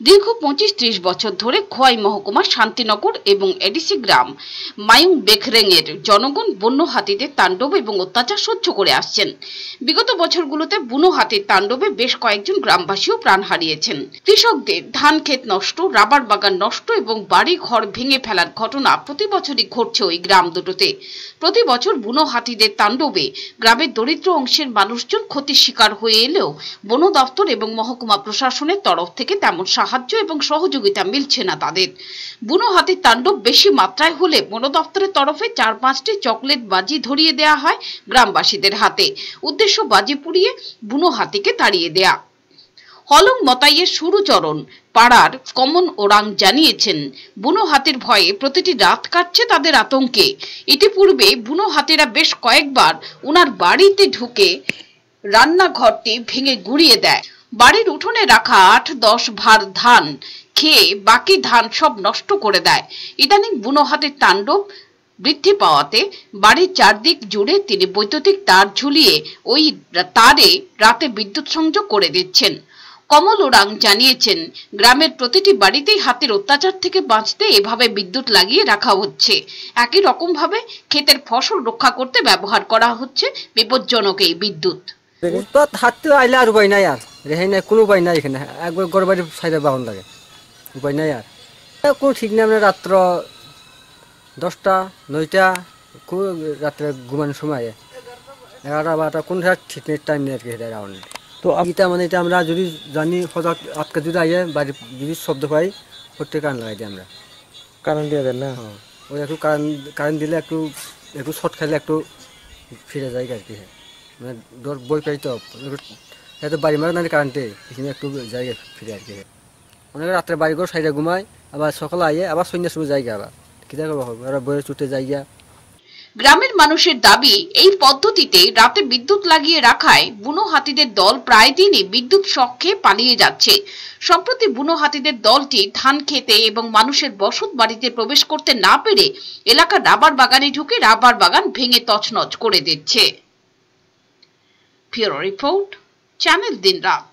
দীর্ঘ 25-30 বছর ধরে খোয়াই মহকুমার শান্তিনগর এবং এডিসি গ্রাম মায়ুং বেখরেং এর জনগণ বন্য হাতিদের তাণ্ডব এবং অত্যাচার সহ্য করে আসছেন। বিগত বছরগুলোতে বুনো হাতির তাণ্ডবে বেশ কয়েকজন গ্রামবাসীও প্রাণ হারিয়েছেন। কৃষকদের ধান ক্ষেত নষ্ট, রাবার বাগান নষ্ট এবং বাড়ি ঘর ভেঙে ফেলার ঘটনা প্রতি বছরই ঘটছে ওই গ্রাম দুটোতে। প্রতি বছর বুনো হাতিদের তাণ্ডবে গ্রামের দরিদ্র অংশের মানুষজন ক্ষতির শিকার হয়ে এলেও বন দপ্তর এবং মহকুমা প্রশাসনের তরফ থেকে তেমন সাহায্য এবং সহযোগিতা মিলছে না তাদের। বুনো হাতির তাণ্ডব বেশি মাত্রায় হলে বন দপ্তরের তরফে 4-5টি চকলেট বাজি ধরিয়ে দেওয়া হয় গ্রামবাসীদের হাতে। উদ্দেশ্য বাজি পুড়িয়ে বুনো হাতিকে তাড়িয়ে দেয়া। হলং মতাইয়ের সুরুচরণ পাড়ার কমন ওরাং জানিয়েছেন, বুনো হাতির ভয়ে প্রতিটি রাত কাটছে তাদের আতঙ্কে। ইতিপূর্বে বুনো হাতিরা বেশ কয়েকবার ওনার বাড়িতে ঢুকে রান্নাঘরটি ভেঙে গুড়িয়ে দেয়। বাড়ির উঠোনে রাখা 8-10 ভার ধান খেয়ে বাকি ধান সব নষ্ট করে দেয়। ইদানিং বুনো হাতির তাণ্ডব বৃদ্ধি পাওয়াতে বাড়ির চারদিক জুড়ে তিনি বৈদ্যুতিক তার ঝুলিয়ে ওই তারে রাতে বিদ্যুৎ সংযোগ করে দিচ্ছেন। কমল ওরাং জানিয়েছেন, গ্রামের প্রতিটি বাড়িতেই হাতির অত্যাচার থেকে বাঁচতে এভাবে বিদ্যুৎ লাগিয়ে রাখা হচ্ছে। একই রকম ভাবে ক্ষেতের ফসল রক্ষা করতে ব্যবহার করা হচ্ছে বিপজ্জনক এই বিদ্যুৎ। হাতি আইলে আর উপায় নাই, আর রেহাই নাই, কোনো উপায় নাই। এখানে একবার ঘর বাড়ি সাইডে বাহন লাগে, উপায় নাই আর। কোনো ঠিক নেই, আমরা রাত্র 10টা 9টা রাত্রে ঘুমানোর সময় 11টা 12টা কোন ঠিক নেই, টাইম নেই আর কি। এটা রাউন্ড তো এটা মানে এটা আমরা যদি জানি সজাগ আটকে যদি আইয়ে বাড়ি যদি শব্দ পাই প্রত্যেক কারণ লাগাই দিই আমরা। কারেন্ট দিয়ে দেন না? ওই একটু কারেন্ট দিলে একটু শর্ট খাইলে একটু ফিরে যায় আর কি। মানে ডর বই পাই তো এত বাড়ি মারে না কারেন্টে, এখানে একটু জায়গা ফিরে আর কি। অনেকে রাত্রে বাড়ি করে সাইডে ঘুমায়, আবার সকালে আইয়ে আবার সন্ধ্যার সময় জায়গা আবার কী দেখবো আবার বইয়ের চুটে জায়গা। গ্রামের মানুষের দাবি, এই পদ্ধতিতে রাতে বিদ্যুৎ লাগিয়ে রাখায় বুনো হাতিদের দল প্রায় দিনই বিদ্যুৎ শক খেয়ে পালিয়ে যাচ্ছে। সম্প্রতি বুনো হাতিদের দলটি ধান খেতে এবং মানুষের বসত বাড়িতে প্রবেশ করতে না পেরে এলাকার রাবার বাগানে ঢুকে রাবার বাগান ভেঙে তছনছ করে দিচ্ছে। ব্যুরো রিপোর্ট, চ্যানেল দিনরাত।